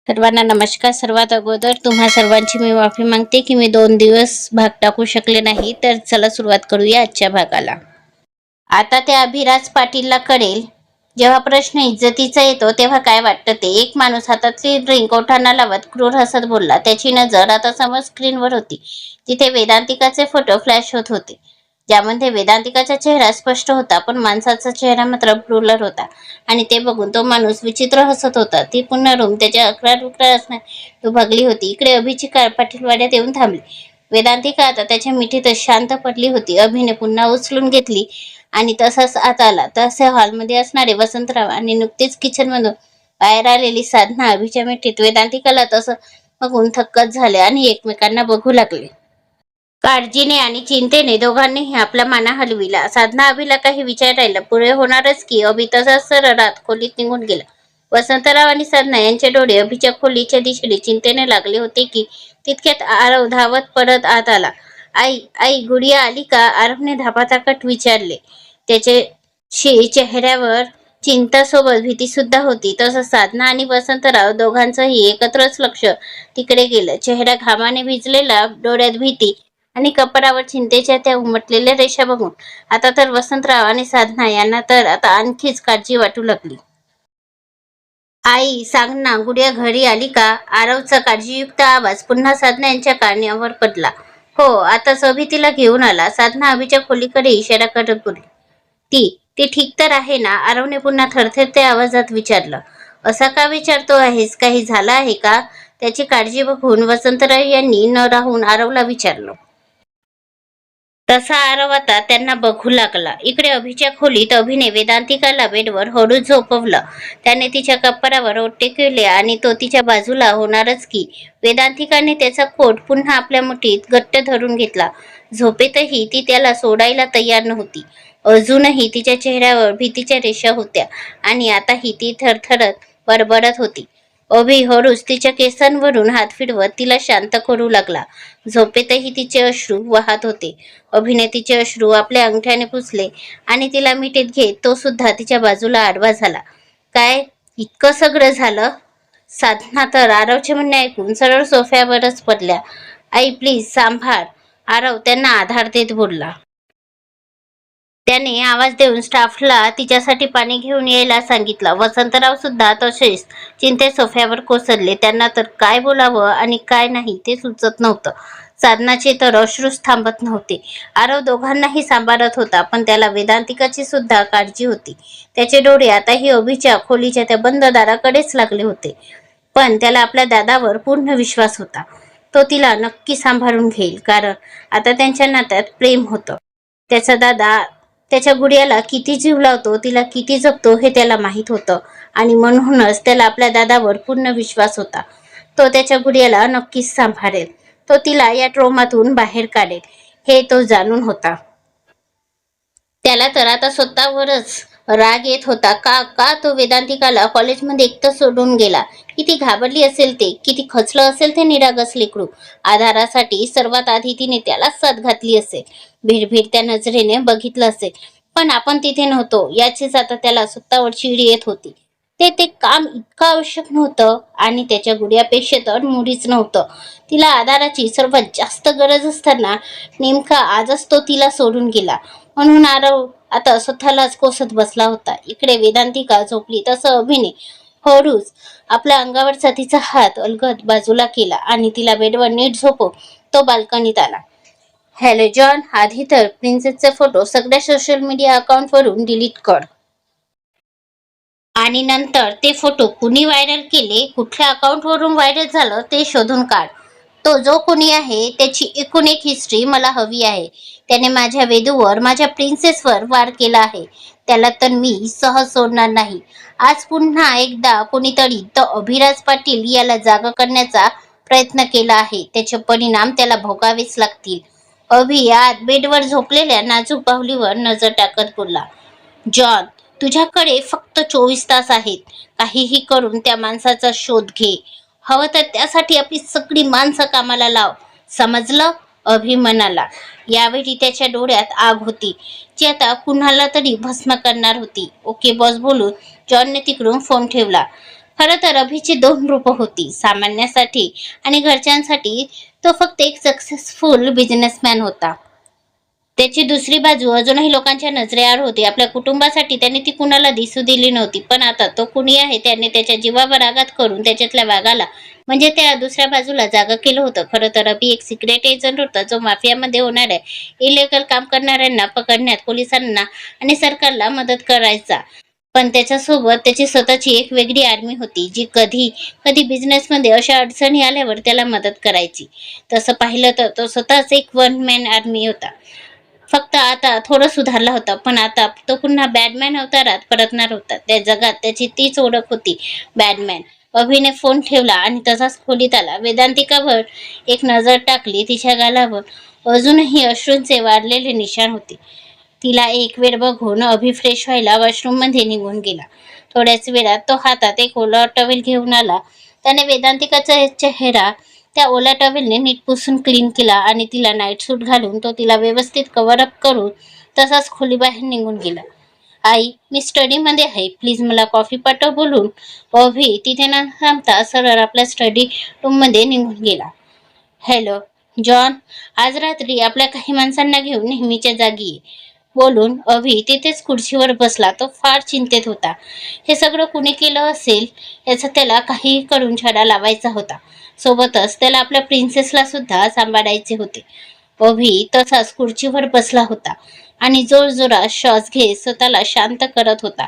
सर्वांना नमस्कार. सर्वात अगोदर तुम्हा सर्वांची मी माफी मागते की मी 2 दिवस भाग टाकू शकले नाही. तर चला सुरुवात करूया आजच्या भागाला. आता ते अभिराज पाटीलला कळेल. जेव्हा प्रश्न इज्जतीचा येतो तेव्हा काय वाटतं ते. एक माणूस हातातली ड्रिंक ओठांना लावत क्रूर हसत बोलला. त्याची नजर आता समोर स्क्रीनवर होती. तिथे वेदांतिकाचे फोटो फ्लॅश होत होते, ज्यामध्ये वेदांतिकाचा चेहरा स्पष्ट होता पण माणसाचा चेहरा मात्र ब्लर होता. आणि ते बघून तो माणूस विचित्र हसत होता. ती पुन्हा रूम त्याच्या अकरा उकरा असणार दुभागली होती. इकडे अभिची कार पाटीलवाड्यात येऊन थांबली. वेदांतिका आता त्याच्या मिठीतच शांत पडली होती. अभिने पुन्हा उचलून घेतली आणि तसाच आत आला. तसे हॉलमध्ये असणारे वसंतराव आणि नुकतीच किचनमधून बाहेर आलेली साधना अभिच्या मिठीत. वेदांतिकाला तसं बघून थक्कच झाले आणि एकमेकांना बघू लागले. काळजीने आणि चिंतेने दोघांनीही आपला माना हलविला. साधना अभिला काही विचारायला पुढे होणारच की अभि तसाच सरळ आत खोलीत निघून गेला. वसंतराव आणि साधना यांचे डोळे अभिच्या खोलीच्या दिशेने चिंतेने लागले होते की तितक्यात आरव धावत पडत आत आला. आई आई गुडिया आली का? आरवने धापाताकट विचारले. त्याच्या चेहऱ्यावर चिंतासोबत भीती सुद्धा होती. तसं साधना आणि वसंतराव दोघांचंही एकत्रच लक्ष तिकडे गेलं. चेहरा घामाने भिजलेला, डोळ्यात भीती आणि कपाळावर चिंतेच्या त्या उमटलेल्या रेषा बघून आता तर वसंतराव आणि साधना यांना तर आता आणखीच काळजी वाटू लागली. आई सांग ना, गुडिया घरी आली का? आरवचा काळजीयुक्त आवाज पुन्हा साधना यांच्या कानावर पडला. हो, आताच अभि तिला घेऊन आला. साधना अभिच्या खोलीकडे इशारा करत बोलली. ती ती ठीक तर आहे ना? आरवने पुन्हा थरथरत्या आवाजात विचारलं. असा का विचारतो आहेस? काही झालं आहे का? त्याची काळजी बघून वसंतराव यांनी न राहून आरवला विचारलं. तसा आरव आता त्यांना बघू लागला. इकडे अभिच्या खोलीत अभिने वेदांतिकाला बेडवर हळूच झोपवलं. त्याने तिच्या कपाळावर ओठ टेकवले आणि तो तिच्या बाजूला होणारच की. वेदांतिकाने त्याचा कोट पुन्हा आपल्या मुठीत घट्ट धरून घेतला. झोपेतही ती त्याला सोडायला तयार नव्हती. अजूनही तिच्या चेहऱ्यावर भीतीच्या रेषा होत्या आणि आताही ती थरथरत बडबडत होती. अभि हळूच तिच्या केसांवरून हात फिरवत तिला शांत करू लागला. झोपेतही तिचे अश्रू वाहत होते. अभिने तिचे अश्रू आपल्या अंगठ्याने पुसले आणि तिला मिठीत घेत तो सुद्धा तिच्या बाजूला आडवा झाला. काय इतकं सगळं झालं? साधना तर आरवचे म्हणणे ऐकून सरळ सोफ्यावरच पडल्या. आई प्लीज सांभाळ, आरव त्यांना आधार देत बोलला. त्याने आवाज देऊन स्टाफला तिच्यासाठी पाणी घेऊन यायला सांगितलं. वसंतराव सुद्धा तसेच चिंतेत सोफ्यावर कोसळले. त्यांना तर काय बोलावं आणि काय नाही ते सुचत नव्हतं. साधनाचे तर अश्रूच थांबत नव्हते. आरव दोघांनाही सांभाळत होता पण त्याला वेदांतिकाची सुद्धा काळजी होती. त्याचे डोळे आताही अभिच्या खोलीच्या त्या बंद दाराकडेच लागले होते. पण त्याला आपल्या दादावर पूर्ण विश्वास होता. तो तिला नक्की सांभाळून घेईल, कारण आता त्यांच्या नात्यात प्रेम होतं. त्याचा दादा त्याच्या गुडियाला किती जीव लावतो, तिला किती जपतो हे त्याला माहीत होतं आणि म्हणूनच त्याला आपल्या दादावर पूर्ण विश्वास होता. तो त्याच्या गुडियाला नक्कीच सांभाळेल. तो तिला या ट्रोमातून बाहेर काढेल हे तो जाणून होता. त्याला तर आता स्वतःवरच राग येत होता. का का तो वेदांतिकाला कॉलेजमध्ये एकटं सोडून गेला? किती घाबरली असेल ते, किती खचलं असेल ते निरागस लेकरू. आधारासाठी सर्वात आधी तिने त्यालाच साथ घातली असेल, भिडभिडत्या नजरेने बघितलं असेल. पण आपण तिथे नव्हतो याचीच आता त्याला स्वतःवर चिड येत होती. ते काम इतकं आवश्यक नव्हतं आणि त्याच्या गुडियापेक्षा तर मुळीच नव्हतं. तिला आधाराची सर्वात जास्त गरज असताना नेमका आजच तो तिला सोडून गेला. म्हणून आरव आता स्वतःलाच कोसत बसला होता. इकडे वेदांतिका झोपली तसं अभिने हळूच आपल्या अंगावरचा तिचा हात अलगद बाजूला केला आणि तिला बेडवर नीट झोपवून तो बाल्कनीत आला. हॅलो जॉन, आधी तर प्रिन्सेसचे फोटो सगळ्या सोशल मीडिया अकाउंटवरून डिलीट कर आणि नंतर ते फोटो कुणी व्हायरल केले, कुठल्या अकाउंटवरून व्हायरल झालं ते शोधून काढ. तो जो कोणी आहे त्याची एकूण एक हिस्ट्री मला हवी आहे. त्याने माझ्या वेदूवर, माझ्या प्रिन्सेसवर वार केला आहे. त्याला तर मी सहज सोडणार नाही. आज पुन्हा एकदा कोणीतरी तो अभिराज पाटील याला जागा करण्याचा प्रयत्न केला आहे. त्याचे परिणाम त्याला भोगावेच लागतील. अभि आत बेडवर झोपलेल्या नाजूक बाहुलीवर नजर टाकत बोलला. जॉन, तुझ्याकडे फक्त 24 तास आहेत. काहीही करून त्या माणसाचा शोध घे. हवं तर त्यासाठी आपली सगळी माणसं कामाला लाव, समजलं? अभि म्हणाला. यावेळी त्याच्या डोळ्यात आग होती, जी आता कुणाला तरी भस्म करणार होती. ओके बॉस बोलून जॉनने तिकडून फोन ठेवला. खरं तर अभिची दोन रूपं होती, सामान्यासाठी आणि घरच्यांसाठी. तो फक्त एक सक्सेसफुल बिझनेसमॅन होता. त्याची दुसरी बाजू अजूनही लोकांच्या नजरेआड होती. आपल्या कुटुंबासाठी त्याने ती कुणाला दिसू दिली नव्हती. पण आता तो कुणी आहे त्याने त्याच्या जीवावर आघात करून त्याच्यातल्या वाघाला म्हणजे त्या दुसऱ्या बाजूला जागा केलं होतं. खरं तर अभि एक सिक्रेट एजंट होता, जो माफियामध्ये होणाऱ्या इलिगल काम करणाऱ्यांना पकडण्यात पोलिसांना आणि सरकारला मदत करायचा. पण त्याच्यासोबत त्याची स्वतःची एक वेगळी आर्मी होती, जी कधी कधी बिझनेसमध्ये अशा अडचणी आल्यावर त्याला मदत करायची. तसं पाहिलं तर तो स्वतःच एक वन मॅन आर्मी होता. फक्त आता थोडं सुधारला होता, पण आता तो पुन्हा बॅटमॅन अवतारात परतणार होता. त्या जगात त्याची तीच ओळख होती, बॅटमॅन. अभिने फोन ठेवला आणि तसाच खोलीत आला. वेदांतिकावर एक नजर टाकली. तिच्या गालावर अजूनही अश्रूंचे वाढलेले निशाण होते. तिला एक वेळ बघून अभि फ्रेश व्हायला वॉशरूममध्ये निघून गेला. थोड्याच वेळात तो हातात एक ओला टॉवेल घेऊन आला. त्याने वेदांतिकाचा चेहरा त्या ओल्या टॉवेलने नीट पुसून क्लीन केला आणि तिला नाईट सूट घालून तो तिला व्यवस्थित कव्हर अप करून तसाच खोलीबाहेर निघून गेला. आई, मी स्टडीमध्ये आहे, प्लीज मला कॉफी पाठव बोलून अभि तिथे न थांबता सरळ आपल्या स्टडी रूममध्ये निघून गेला. हॅलो जॉन, आज रात्री आपल्या काही माणसांना घेऊन नेहमीच्या जागी ये बोलून अभि तिथेच खुर्चीवर बसला. तो फार चिंतेत होता. हे सगळं कुणी केलं असेल याचा त्याला काही करून छडा लावायचा होता. सोबतच त्याला आपल्या प्रिन्सेसला सुद्धा सांभाळायचे होते. अभि तसाच खुर्चीवर बसला होता आणि जोरजोरात श्वास घेत स्वतःला शांत करत होता.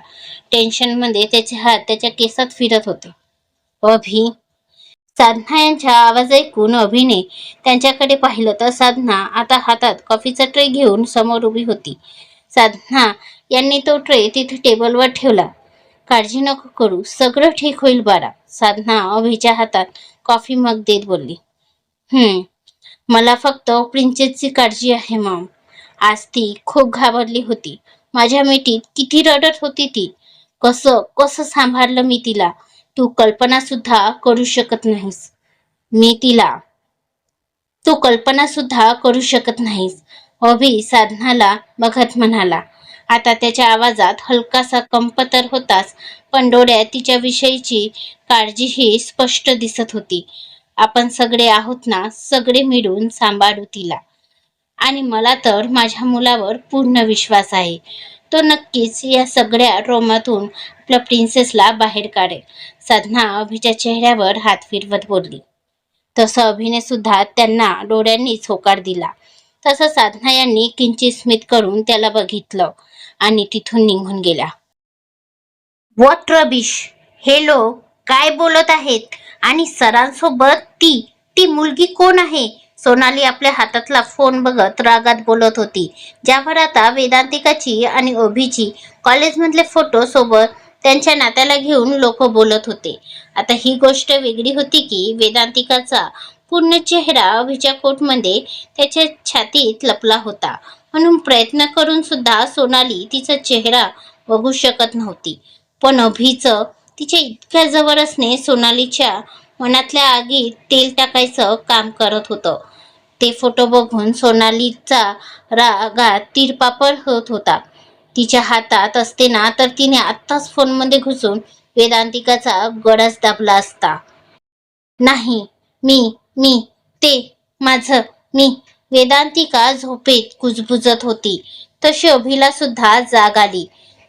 टेन्शनमध्ये त्याचे हात त्याच्या केसात फिरत होते. अभि, साधना यांच्या आवाज ऐकून अभिने त्यांच्याकडे पाहिलं तर साधना आता हातात कॉफीचा ट्रे घेऊन समोर उभी होती. साधना यांनी तो ट्रे तिथे टेबलवर ठेवला. काळजी नको करू, सगळं ठीक होईल बाळा, साधना अभिच्या हातात कॉफी मग देत बोलली. मला फक्त प्रिन्सेसची काळजी आहे मॉम. आज ती खूप घाबरली होती. माझ्या मिठीत किती रडत होती ती. कसं कसं सांभाळलं मी तिला, तू कल्पना सुद्धा करू शकत नाहीस. मी तिला तू कल्पना सुद्धा करू शकत नाहीस. अभि साधनाला बघत म्हणाला. आता त्याच्या आवाजात हलकासा कंप तर होताच, पण डोळ्यात तिच्या विषयीची काळजीही स्पष्ट दिसत होती. आपण सगळे आहोत ना, सगळे मिळून सांभाळू तिला. आणि मला तर माझ्या मुलावर पूर्ण विश्वास आहे. तो नक्कीच या सगळ्या ट्रॉमातून आपल्या प्रिन्सेसला बाहेर काढेल, साधना अभिच्या चेहऱ्यावर हात फिरवत बोलली. तसं अभिने सुद्धा त्यांना डोळ्यांनीच होकार दिला. तसं साधना यांनी किंचित स्मित करून त्याला बघितलं आणि तिथून निघून गेल्या. व्हॉट रबिश, हे लोक काय बोलत आहेत? आणि सरांसोबत ती ती मुलगी कोण आहे? सोनाली आपल्या हातातला फोन बघत रागात बोलत होती, ज्यावर आता वेदांतिकाची आणि अभिची कॉलेजमधले फोटो सोबत त्यांच्या नात्याला घेऊन लोक बोलत होते. आता ही गोष्ट वेगळी होती की वेदांतिकाचा पूर्ण चेहरा अभिच्या कोटमध्ये त्याच्या छातीत लपला होता, म्हणून प्रयत्न करून सुद्धा सोनाली तिचा चेहरा बघू शकत नव्हती. पण अभिचं तिच्या इतक्या जवळ असणे सोनालीच्या मनातल्या आगीत तेल टाकायचं काम करत होतं. ते फोटो बघून सोनालीचा रागात तीरपापड होत होता. तिच्या हातात असते ना तर तिने आत्ताच फोनमध्ये घुसून वेदांतिकाचा गळाच दाबला असता. नाही, मी मी ते माझं मी. वेदांतिका झोपेत कुजबुजत होती. तशी अभिला सुद्धा जाग आली.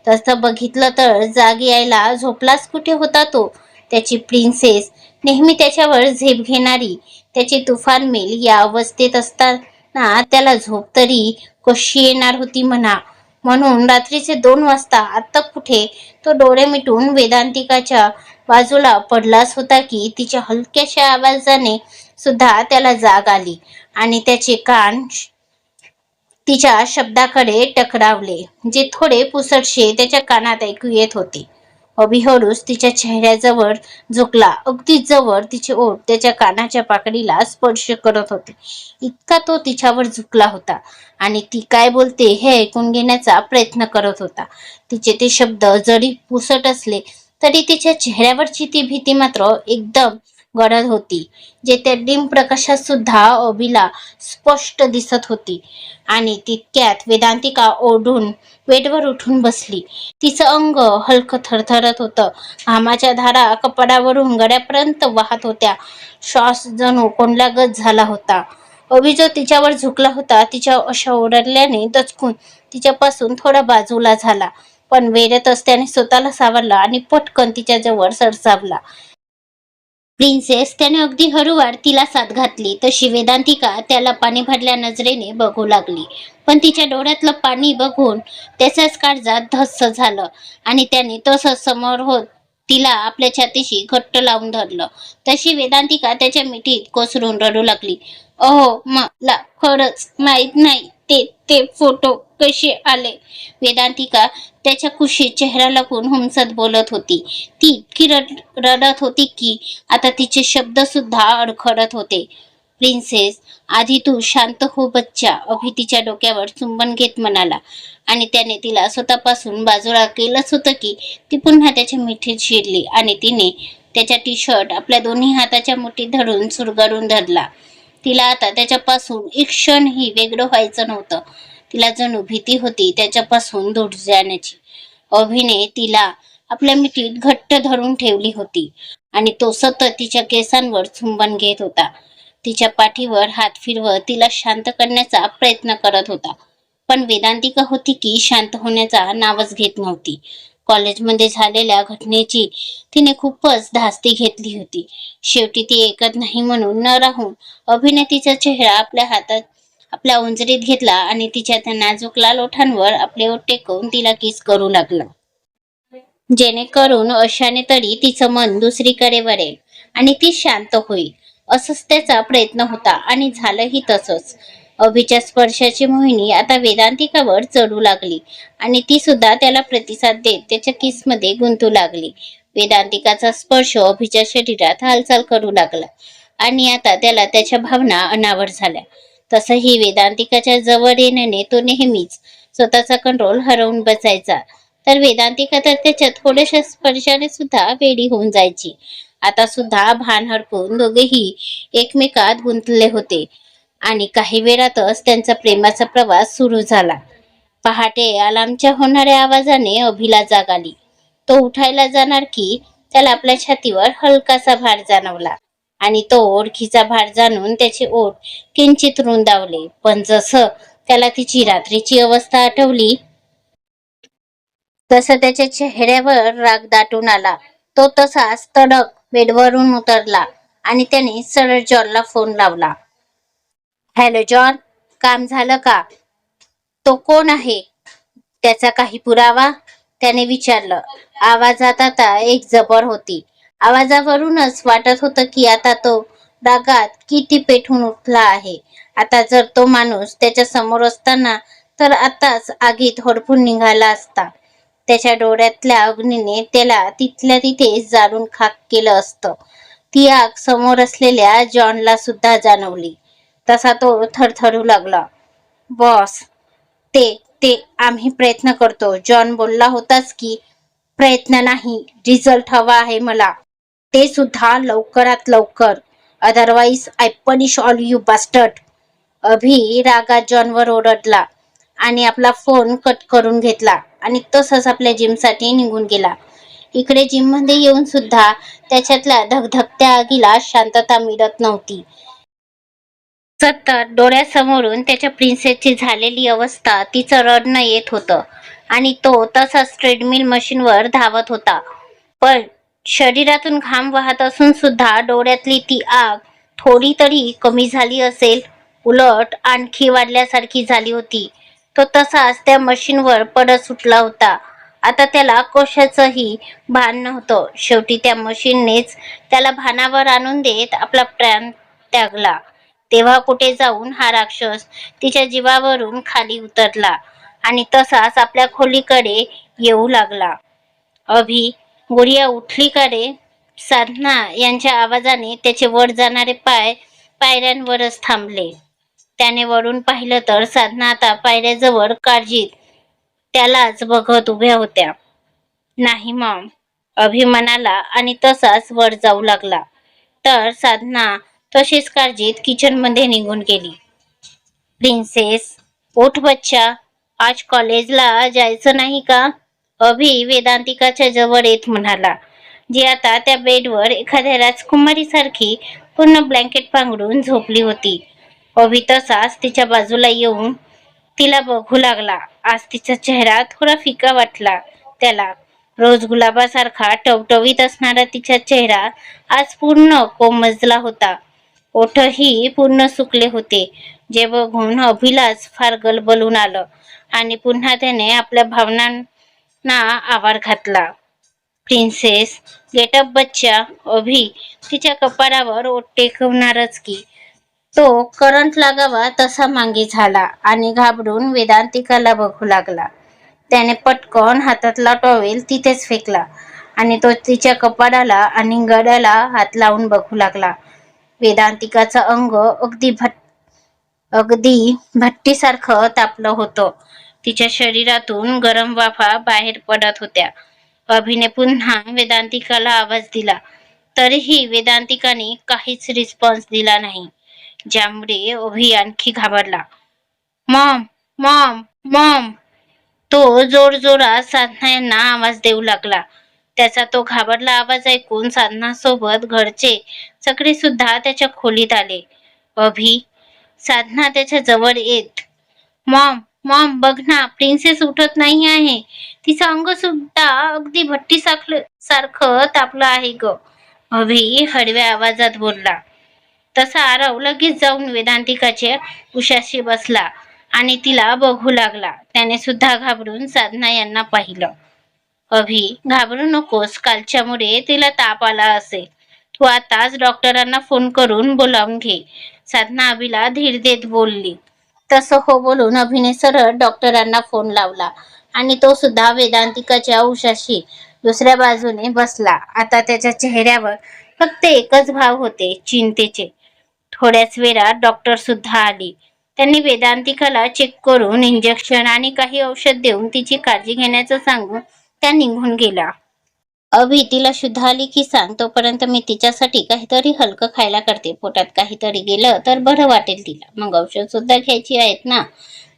तसं बघितलं तर जाग यायला झोपलाच कुठे होता तो. त्याची प्रिन्सेस, नेहमी त्याच्यावर झेप घेणारी, त्याची तुफान मेल या अवस्थेत असताना त्याला झोप तरी कशी येणार होती म्हणा. म्हणून रात्रीचे 2 वाजता आत्ता कुठे तो डोळे मिटून वेदांतिकाच्या बाजूला पडलाच होता की तिच्या हलक्याशा आवाजाने सुद्धा त्याला जाग आली आणि त्याचे कान तिच्या शब्दाकडे टकरावले, जे थोडे पुसटशे त्याच्या कानात ऐकू येत होते. अभि हळूच तिच्या चेहऱ्याजवळ झुकला. अगदी जवळ तिचे ओठ त्याच्या कानाच्या पाकडीला स्पर्श करत होते. इतका तो तिच्यावर झुकला होता आणि ती काय बोलते हे ऐकून घेण्याचा प्रयत्न करत होता. तिचे ते शब्द जरी पुसट असले तरी तिच्या चेहऱ्यावरची ती भीती मात्र एकदम गडद होती, जे त्या डिम प्रकाशात सुद्धा अभिला स्पष्ट दिसत होती. आणि तितक्यात वेदांतिका ओढून बेडवर उठून बसली. तिचं अंग हलकं थरथरत होतं. घामाच्या धारा कपाडावरून गळ्यापर्यंत वाहत होत्या. श्वास जणू कोंडल्यागत झाला होता. अभि जो तिच्यावर झुकला होता, तिच्या अशा ओरडल्याने दचकून तिच्यापासून थोडा बाजूला झाला, पण वेळेतच त्याने स्वतःला सावरला आणि पटकन तिच्या जवळ सरसावला. प्रिन्सेस, त्याने अगदी हळूवार तिला साद घातली. तशी वेदांतिका त्याला पाणी भरल्या नजरेने बघू लागली, पण तिच्या डोळ्यातलं पाणी बघून त्याच्याच काळजात धस्स झालं आणि त्याने तसंच समोर होत तिला आपल्या छातीशी घट्ट लावून धरलं. तशी वेदांतिका त्याच्या मिठीत कोसळून रडू लागली. अहो, मला खरंच माहित नाही ते ते फोटो कसे आले. वेदांतिका त्याच्या कुशीत चेहरा लपवून हुमसत बोलत होती. ती इतकी रडत होती की आता तिचे शब्द सुद्धा अडखळत होते. प्रिन्सेस, आधी तू शांत हो बच्चा, अभि तिच्या डोक्यावर चुंबन घेत म्हणाला. आणि त्याने तिला स्वतःपासून बाजूला केलंच होतं की ती पुन्हा त्याच्या मिठीत शिरली आणि तिने त्याच्या टी शर्ट आपल्या दोन्ही हाताच्या मुठीत धरून चुरगळून धरला. तिला आता त्याच्यापासून एक क्षणही वेगळं व्हायचं नव्हतं. तिला जणू भीती होती त्याच्यापासून दूर जाण्याची. अभिने तिला आपल्या मिठीत घट्ट धरून ठेवली होती आणि तो सतत तिच्या केसांवर चुंबन घेत होता. तिच्या पाठीवर हात फिरवत तिला शांत करण्याचा प्रयत्न करत होता. पण वेदांतिका होती की शांत होण्याचा नावच घेत नव्हती. कॉलेजमध्ये झालेल्या घटनेची तिने खूपच धास्ती घेतली होती. शेवटी ती ऐकत नाही म्हणून न राहून अभिने तिचा चेहरा आपल्या हातात आपल्या उंजरीत घेतला आणि तिच्या त्या नाजूक लाल ओठांवर आपले ओठ टेकवून तिला किस करू लागला, जेणेकरून अशाने तरी तिचं मन दुसरीकडे वळेल आणि ती शांत होईल. असंच त्याचा प्रयत्न होता आणि झालंही तसंच. अभिच्या स्पर्शाची मोहिनी आता वेदांतिकावर चढू लागली आणि ती सुद्धा त्याला प्रतिसाद देत त्याच्या किसमध्ये गुंतू लागली. वेदांतिकाचा स्पर्श अभिच्या शरीरात हालचाल करू लागला आणि आता त्याला त्याच्या भावना अनावर झाल्या. तसंही वेदांतिकाच्या जवळ येण्याने तो नेहमीच स्वतःचा कंट्रोल हरवून बसायचा, तर वेदांतिका तर त्याच्या थोड्याशा स्पर्शाने सुद्धा वेडी होऊन जायची. आता सुद्धा भान हरपून दोघेही एकमेकात गुंतले होते आणि काही वेळातच त्यांचा प्रेमाचा प्रवास सुरू झाला. पहाटे अलार्मच्या होणाऱ्या आवाजाने अभिला जाग आली. तो उठायला जाणार की त्याला आपल्या छातीवर हलकासा भार जाणवला आणि तो ओळखीचा भार जाणून त्याचे ओठ किंचित रुंदावले. पण जसं त्याला तिची रात्रीची अवस्था आठवली तसं त्याच्या चेहऱ्यावर राग दाटून आला. तो तसाच तडक बेडवरून उतरला आणि त्याने सरळ जॉनला फोन लावला. हॅलो जॉन, काम झालं का? तो कोण आहे? त्याचा काही पुरावा? त्याने विचारलं. आवाजात आता एक जबर होती. आवाजावरूनच वाटत होतं की आता तो रागात किती पेटून उठला आहे. आता जर तो माणूस त्याच्या समोर असताना तर आताच आगीत होरपून निघाला असता. त्याच्या डोळ्यातल्या अग्नीने त्याला तिथल्या तिथे जाळून खाक केलं असतं. ती आग समोर असलेल्या जॉनला सुद्धा जाणवली. तसा तो थरथरू लागला. बॉस, ते ते आम्ही प्रयत्न करतो. जॉन बोलला होताच की प्रयत्न नाही, रिझल्ट हवा आहे मला, ते सुद्धा लवकरात लवकर. Otherwise I punish all you bastard. Abhi रागात जॉनवर ओरडला आणि आपला फोन कट करून घेतला आणि तसंच आपल्या जिमसाठी निघून गेला. इकडे जिममध्ये येऊन सुद्धा त्याच्यातल्या धगधगत्या आगीला शांतता मिळत नव्हती. सतत डोळ्यासमोरून त्याच्या प्रिन्सेसची झालेली अवस्था तिचं रडणं येत होतं आणि तो तसाच ट्रेडमिल मशीनवर धावत होता. पण शरीरातून घाम वाहत असून सुद्धा डोळ्यातली ती आग थोडी तरी कमी झाली असेल, उलट आणखी वाढल्यासारखी झाली होती. तो तसाच त्या मशीनवर पडत सुटला होता. आता त्याला कशाचंही भान नव्हतं. शेवटी त्या मशीननेच त्याला भानावर आणून देत आपला प्राण त्यागला. तेव्हा कुठे जाऊन हा राक्षस तिच्या जीवावरून खाली उतरला आणि तसाच आपल्या खोलीकडे येऊ लागला. अभि, गुडिया उठली का रे? साधना यांच्या आवाजाने त्याचे वर जाणारे पाय पायऱ्यांवरच थांबले. त्याने वरून पाहिलं तर साधना आता पायऱ्याजवळ काळजीत त्यालाच बघत उभ्या होत्या. नाही मॉम, अभि म्हणाला आणि तसाच वर जाऊ लागला. तर साधना तशीच काळजीत किचन मध्ये निघून गेली. प्रिन्सेस, उठ बच्चा, आज कॉलेजला जायचं नाही का? अभि वेदांतिकाच्या जवळ येत म्हणाला, जी आता त्या बेडवर एखाद्या राजकुमारी सारखी पूर्ण ब्लँकेट पांघरून झोपली होती. अभि तसाच तिच्या बाजूला येऊन तिला बघू लागला. आज तिचा चेहरा थोडा फिका वाटला त्याला. रोज गुलाबासारखा टवटवीत असणारा तिचा चेहरा आज पूर्ण कोमजला होता. ओठही पूर्ण सुकले होते, जे बघून अभिलाच फार गलबलून आलं आणि पुन्हा त्याने आपल्या भावनांना आवार घातला. प्रिन्सेस, गेटअप बच्चा. अभि तिच्या कपाळावर ओठ टेकवणारच की तो करंट लागावा तसा मागे झाला आणि घाबरून वेदांतिकाला बघू लागला. त्याने पटकन हातातला टॉवेल तिथेच फेकला आणि तो तिच्या कपाळाला आणि गळ्याला हात लावून बघू लागला. वेदांतिकाचं अंग अगदी भट्टीसारखं तापलं होतं. तिच्या शरीरातून गरम वाफा बाहेर पडत होत्या. अभिने पुन्हा वेदांतिकाला आवाज दिला, तरीही वेदांतिकाने काहीच रिस्पॉन्स दिला नाही, ज्यामुळे अभि आणखी घाबरला. मॉम, मॉम, मॉम, तो जोरजोरात साधना यांना आवाज देऊ लागला. त्याचा तो घाबरला आवाज ऐकून साधनासोबत घरचे सगळे सुद्धा त्याच्या खोलीत आले. अभि, साधना त्याच्या जवळ येत, मॉम, मॉम, बघ ना, प्रिन्सेस उठत नाही आहे. तिचं अंग सुद्धा अगदी भट्टी सारखं तापलं आहे ग. अभि हळव्या आवाजात बोलला. तसा आरव लगेच जाऊन वेदांतिकाच्या उशाशी बसला आणि तिला बघू लागला. त्याने सुद्धा घाबरून साधना यांना पाहिलं. अभि, घाबरू नकोस, कालच्यामुळे तिला ताप आला असेल. तू आताच डॉक्टरांना फोन करून बोलावून घे, साधना अभिला धीर देत बोलली. तसं हो बोलून अभिने सरळ डॉक्टरांना फोन लावला आणि तो सुद्धा वेदांतिकाच्या उशाशी दुसऱ्या बाजूने बसला. आता त्याच्या चेहऱ्यावर फक्त एकच भाव होते, चिंतेचे. थोड्याच वेळात डॉक्टर सुद्धा आली. त्यांनी वेदांतिकाला चेक करून इंजेक्शन आणि काही औषध देऊन तिची काळजी घेण्याचं सांगून त्या निघून गेला. अभि, तिला शुद्ध आली की सांग, तोपर्यंत मी तिच्यासाठी काहीतरी हलकं खायला करते. पोटात काहीतरी गेलं तर बरं वाटेल तिला. मग औषध सुद्धा घ्यायची आहेत ना,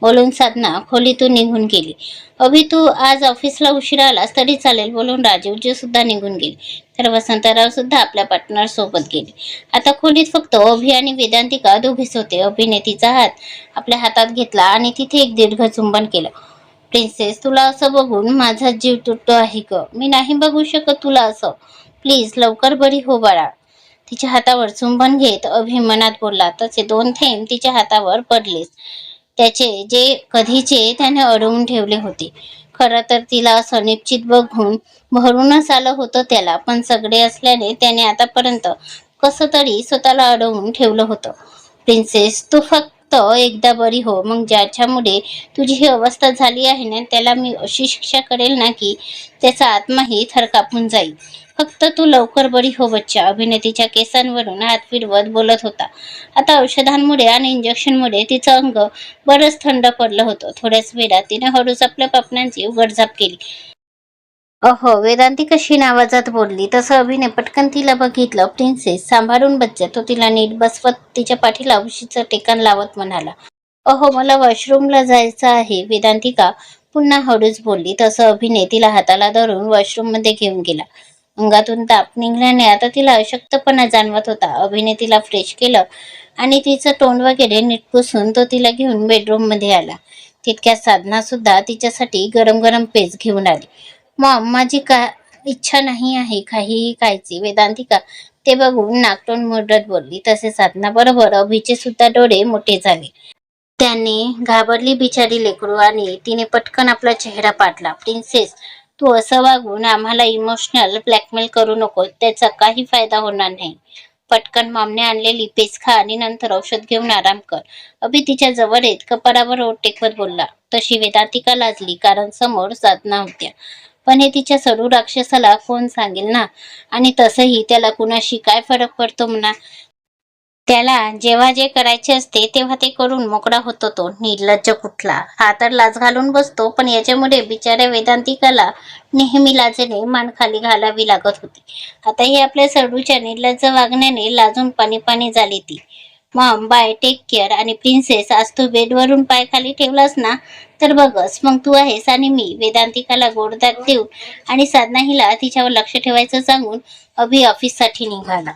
बोलून साधना खोलीतून निघून गेली. अभि, तू आज ऑफिसला उशिरा आलास तरी चालेल, बोलून राजीवजी सुद्धा निघून गेले. तर वसंतराव सुद्धा आपल्या पार्टनर सोबत गेले. आता खोलीत फक्त अभि आणि वेदांतिका दोघेच होते. अभिने तिचा हात आपल्या हातात घेतला आणि तिथे एक दीर्घ चुंबन केलं. प्रिन्सेस, तुला असं बघून माझा जीव तुटतो आहे ग. मी नाही बघू शकत तुला असं. प्लीज लवकर बरी हो बाळा. तिच्या हातावर चुंबन घेत अभि मनात बोलला. तसे 2 थेंब तिच्या हातावर पडलेच, त्याचे जे कधीचे त्याने अडवून ठेवले होते. खरं तर तिला असं निश्चित बघून भरूनच आलं होतं त्याला, पण सगळे असल्याने त्याने आतापर्यंत कसं तरी स्वतःला अडवून ठेवलं होतं. प्रिन्सेस, तू फक्त एकदा बरी हो, मग ज्याच्यामुळे तुझी ही अवस्था झाली आहे ना, त्याला मी अशी शिक्षा करेल ना की त्याचा आत्माही थरकापून जाईल. फक्त तू लवकर बरी हो बच्चा. अभिनेतीच्या केसांवरून हात फिरवत बोलत होता. आता औषधांमुळे आणि इंजेक्शनमुळे तिचं अंग बरंच थंड पडलं होतं. थोड्याच वेळात तिने हळूच आपल्या पापण्यांची उघडझाप केली. अहो, वेदांती कशी आवाजात बोलली. तसं अभिने पटकन तिला बघितलं. प्रिन्सेस, सांभाळून बच्चा. तो तिला नीट बसवत तिच्या पाठीला उशीचं टेकन लावत म्हणाला. अहो, मला वॉशरूमला जायचं आहे, वेदांतिका पुन्हा हळूच बोलली. तसं अभिने तिला हाताला धरून वॉशरूम मध्ये घेऊन गेला. अंगातून ताप निघाल्याने आता तिला अशक्तपणा जाणवत होता. अभिने तिला फ्रेश केलं आणि तिचं तोंड वगैरे नीट पुसून तो तिला घेऊन बेडरूम मध्ये आला. तितक्यात साधना सुद्धा तिच्यासाठी गरम गरम पेज घेऊन आली. मॉम, माझी इच्छा नाही आहे काहीही खायची, वेदांतिका ते बघून नाकटोन मुरडत बोलली. तसे साधना बरोबर अभिचे सुद्धा डोळे मोठे झाले. त्याने घाबरली बिचारी लेकरू आणि तिने पटकन आपला चेहरा पाडला. प्रिन्सेस, तू असं वागून आम्हाला इमोशनल ब्लॅकमेल करू नको, त्याचा काही फायदा होणार नाही. पटकन मॉमने आणलेली पेज खा आणि नंतर औषध घेऊन आराम कर. अभि तिच्या जवळ येत कपाळावर ओठ टेकवत बोलला. तशी वेदांतिका लाजली, कारण समोर साधना होत्या. पण हे तिच्या सरू राक्षसाला कोण सांगेल ना, आणि तसंही त्याला कुणाशी काय फरक पडतो म्हणा. त्याला जेव्हा जे करायचे असते तेव्हा ते करून मोकळा होतो. तो निर्लज्ज कुठला. हा तर लाज घालून बसतो, पण याच्यामुळे बिचाऱ्या वेदांतिकाला नेहमी लाजेने मान खाली घालावी लागत होती. आताही आपल्या सडूच्या निर्लज्ज वागण्याने लाजून पाणी पाणी झाली ती. Mom bye, take care. आणि प्रिन्सेस, आज तू बेडवरून पाय खाली ठेवलास ना तर बघस मग तू आहेस आणि मी. वेदांतिकाला गोडदाग देऊन आणि साधना हिला तिच्यावर लक्ष ठेवायचं सांगून अभि ऑफिससाठी निघाला.